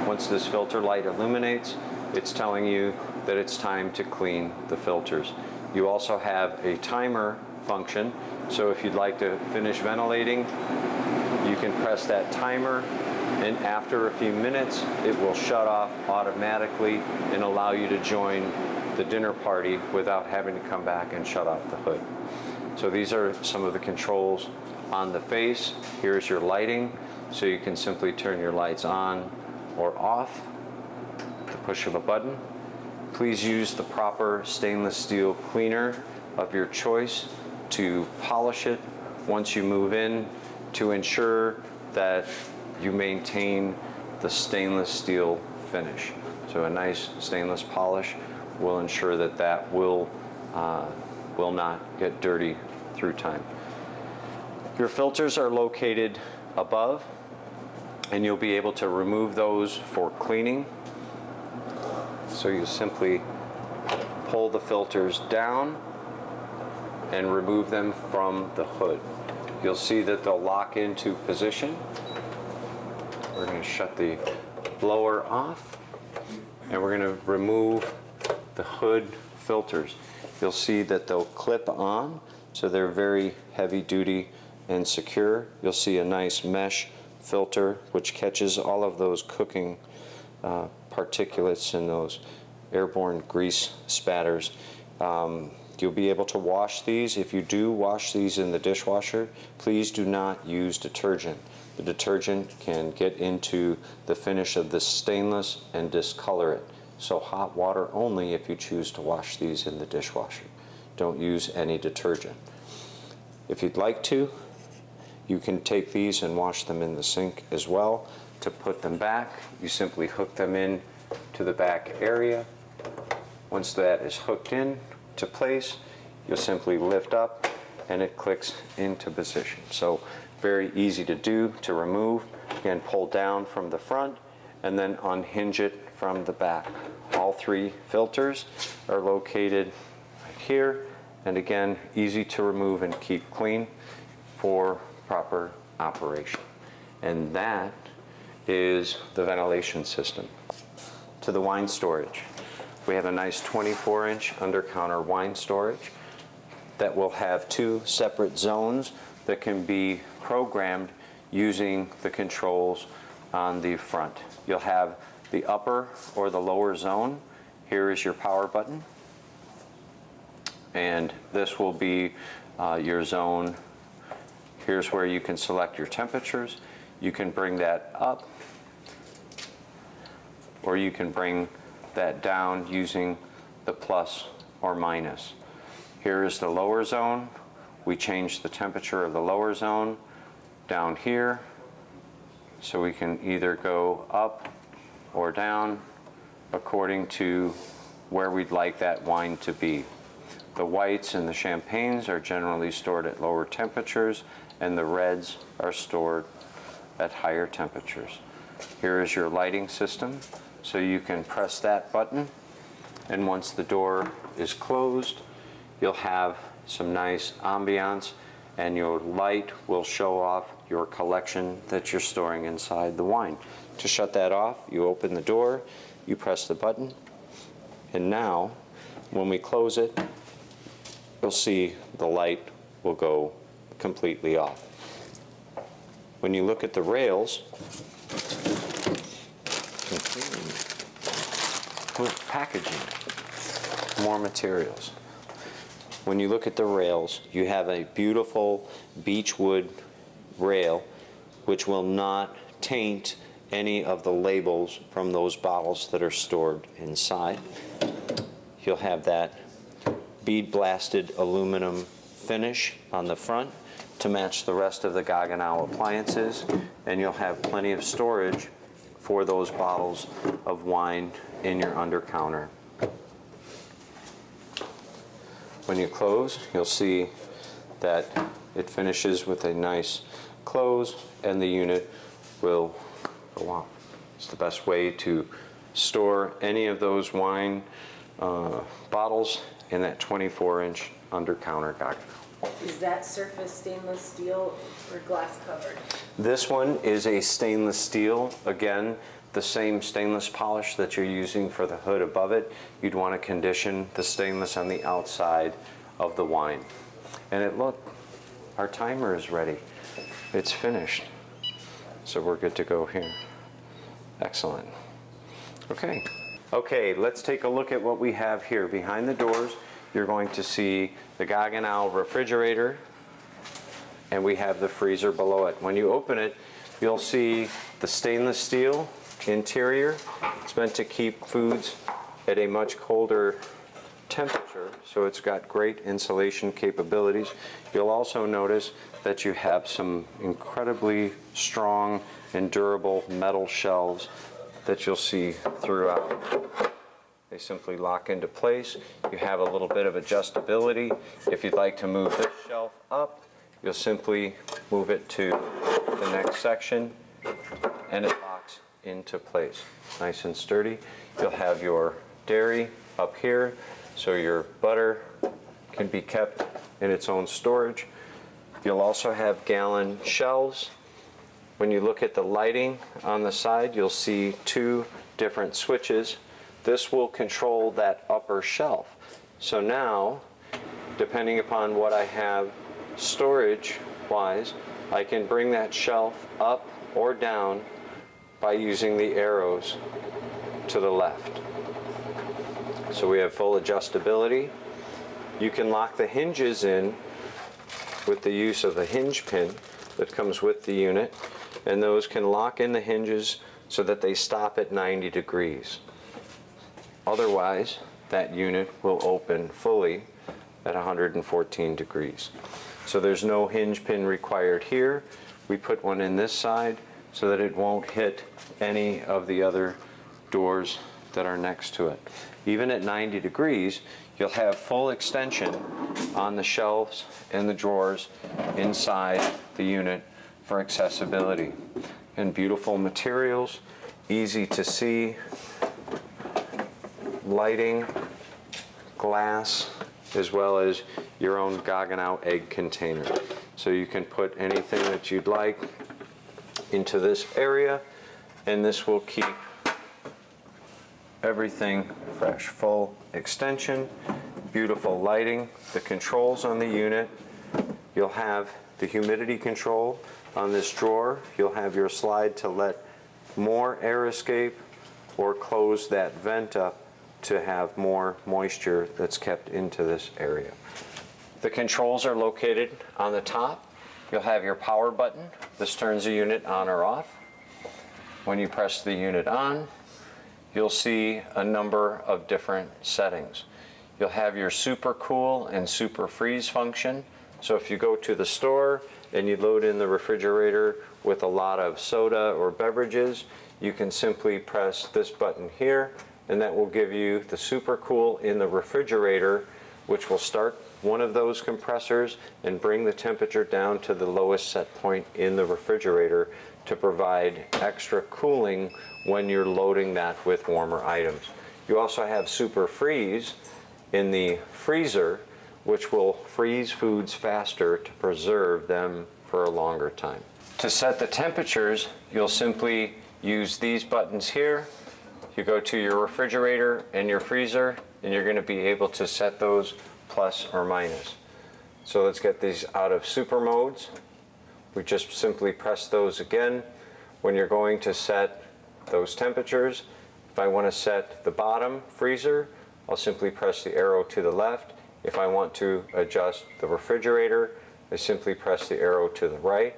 Once this filter light illuminates, it's telling you that it's time to clean the filters. You also have a timer function, so if you'd like to finish ventilating, you can press that timer, and after a few minutes, it will shut off automatically and allow you to join the dinner party without having to come back and shut off the hood. So these are some of the controls on the face. Here's your lighting, so you can simply turn your lights on or off at the push of a button. Please use the proper stainless steel cleaner of your choice to polish it once you move in, to ensure that you maintain the stainless steel finish. So a nice stainless polish will ensure that that will not get dirty through time. Your filters are located above, and you'll be able to remove those for cleaning. So you simply pull the filters down and remove them from the hood. You'll see that they'll lock into position. We're going to shut the blower off, and we're going to remove the hood filters. You'll see that they'll clip on, so they're very heavy duty and secure. You'll see a nice mesh filter which catches all of those cooking particulates and those airborne grease spatters. You'll be able to wash these. If you do wash these in the dishwasher, please do not use detergent. The detergent can get into the finish of the stainless and discolor it. So hot water only if you choose to wash these in the dishwasher. Don't use any detergent. If you'd like to, you can take these and wash them in the sink as well. To put them back, you simply hook them in to the back area. Once that is hooked in to place, you'll simply lift up and it clicks into position. So very easy to do, to remove. Again, pull down from the front and then unhinge it from the back. All 3 filters are located right here, and again, easy to remove and keep clean for proper operation. And that is the ventilation system. To the wine storage. We have a nice 24-inch under-counter wine storage that will have 2 separate zones that can be programmed using the controls on the front. You'll have the upper or the lower zone. Here is your power button, and this will be your zone. Here's where you can select your temperatures. You can bring that up, or you can bring that down using the plus or minus. Here is the lower zone. We change the temperature of the lower zone down here, so we can either go up or down according to where we'd like that wine to be. The whites and the champagnes are generally stored at lower temperatures, and the reds are stored at higher temperatures. Here is your lighting system, so you can press that button, and once the door is closed, you'll have some nice ambiance, and your light will show off your collection that you're storing inside the wine. To shut that off, you open the door, you press the button, and now when we close it, you'll see the light will go completely off. When you look at the rails, with packaging, more materials. when you look at the rails, you have a beautiful beechwood rail which will not taint any of the labels from those bottles that are stored inside. You'll have that bead blasted aluminum finish on the front to match the rest of the Gaggenau appliances, and you'll have plenty of storage for those bottles of wine in your undercounter. When you close, you'll see that it finishes with a nice close and the unit will go on. It's the best way to store any of those wine bottles in that 24-inch undercounter Gaggenau. Is that surface stainless steel or glass covered? This one is a stainless steel. Again, the same stainless polish that you're using for the hood above it. You'd want to condition the stainless on the outside of the wine. And look, our timer is ready. It's finished. So we're good to go here. Excellent. Okay. Okay, let's take a look at what we have here. Behind the doors, you're going to see the Gaggenau refrigerator, and we have the freezer below it. When you open it, you'll see the stainless steel interior. It's meant to keep foods at a much colder temperature, so it's got great insulation capabilities. You'll also notice that you have some incredibly strong and durable metal shelves that you'll see throughout. They simply lock into place. You have a little bit of adjustability. If you'd like to move this shelf up, you'll simply move it to the next section and it locks into place. Nice and sturdy. You'll have your dairy up here, so your butter can be kept in its own storage. You'll also have gallon shelves. When you look at the lighting on the side, you'll see two different switches. This will control that upper shelf. So now, depending upon what I have storage-wise, I can bring that shelf up or down by using the arrows to the left. So we have full adjustability. You can lock the hinges in with the use of a hinge pin that comes with the unit, and those can lock in the hinges so that they stop at 90 degrees. Otherwise, that unit will open fully at 114 degrees. So there's no hinge pin required here. We put one in this side so that it won't hit any of the other doors that are next to it. Even at 90 degrees, you'll have full extension on the shelves and the drawers inside the unit for accessibility. And beautiful materials, easy to see, lighting, glass, as well as your own Gaggenau egg container. So you can put anything that you'd like into this area, and this will keep everything fresh. Full extension, beautiful lighting, the controls on the unit. You'll have the humidity control on this drawer. You'll have your slide to let more air escape or close that vent up to have more moisture that's kept into this area. The controls are located on the top. You'll have your power button. This turns the unit on or off. When you press the unit on, you'll see a number of different settings. You'll have your super cool and super freeze function. So if you go to the store and you load in the refrigerator with a lot of soda or beverages, you can simply press this button here, and that will give you the super cool in the refrigerator, which will start one of those compressors and bring the temperature down to the lowest set point in the refrigerator to provide extra cooling when you're loading that with warmer items. You also have super freeze in the freezer, which will freeze foods faster to preserve them for a longer time. To set the temperatures, you'll simply use these buttons here. You go to your refrigerator and your freezer, and you're going to be able to set those plus or minus. So let's get these out of super modes. We just simply press those again. When you're going to set those temperatures, if I want to set the bottom freezer, I'll simply press the arrow to the left. If I want to adjust the refrigerator, I simply press the arrow to the right.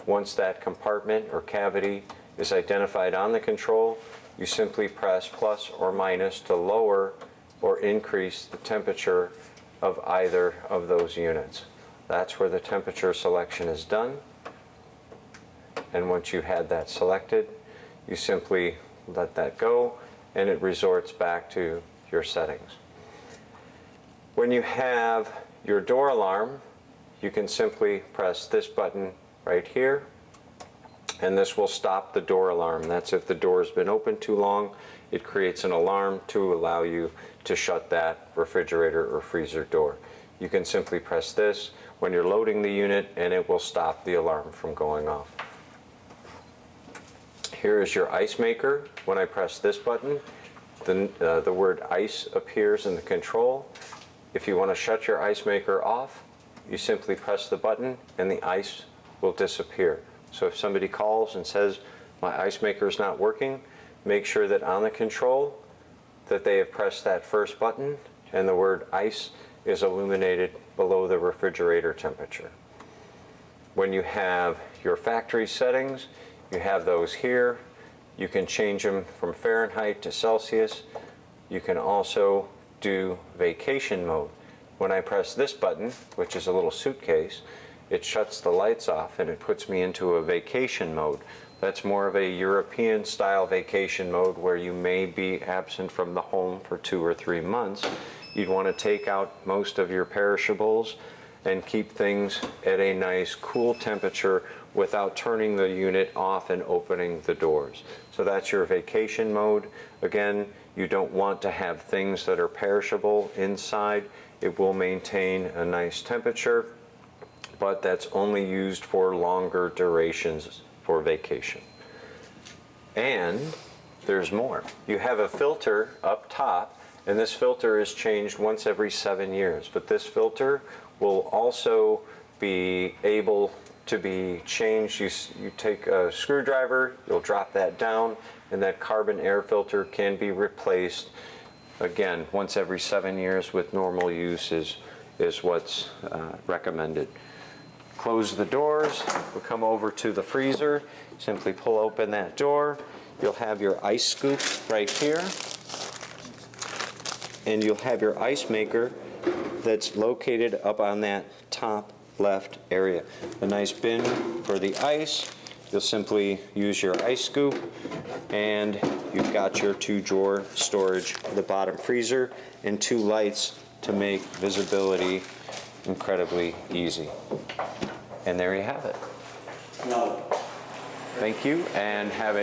Once that compartment or cavity is identified on the control, you simply press plus or minus to lower or increase the temperature of either of those units. That's where the temperature selection is done. And once you had that selected, you simply let that go and it resorts back to your settings. When you have your door alarm, you can simply press this button right here, and this will stop the door alarm. That's if the door has been open too long, it creates an alarm to allow you to shut that refrigerator or freezer door. You can simply press this when you're loading the unit and it will stop the alarm from going off. Here is your ice maker. When I press this button, the word ice appears in the control. If you want to shut your ice maker off, you simply press the button and the ice will disappear. So if somebody calls and says, my ice maker is not working, make sure that on the control that they have pressed that first button and the word ice is illuminated below the refrigerator temperature. When you have your factory settings, you have those here. You can change them from Fahrenheit to Celsius. You can also do vacation mode. When I press this button, which is a little suitcase, it shuts the lights off and it puts me into a vacation mode. That's more of a European style vacation mode where you may be absent from the home for 2 or 3 months. You'd want to take out most of your perishables and keep things at a nice cool temperature without turning the unit off and opening the doors. So that's your vacation mode. Again, you don't want to have things that are perishable inside. It will maintain a nice temperature, but that's only used for longer durations for vacation. And there's more. You have a filter up top, and this filter is changed once every 7 years, but this filter will also be able to be changed. You take a screwdriver, you'll drop that down, and that carbon air filter can be replaced again once every 7 years with normal use is what's recommended. Close the doors, we'll come over to the freezer, simply pull open that door, you'll have your ice scoop right here, and you'll have your ice maker that's located up on that top left area. A nice bin for the ice. You'll simply use your ice scoop and you've got your 2-drawer storage for the bottom freezer and 2 lights to make visibility incredibly easy. And there you have it. Thank you and have a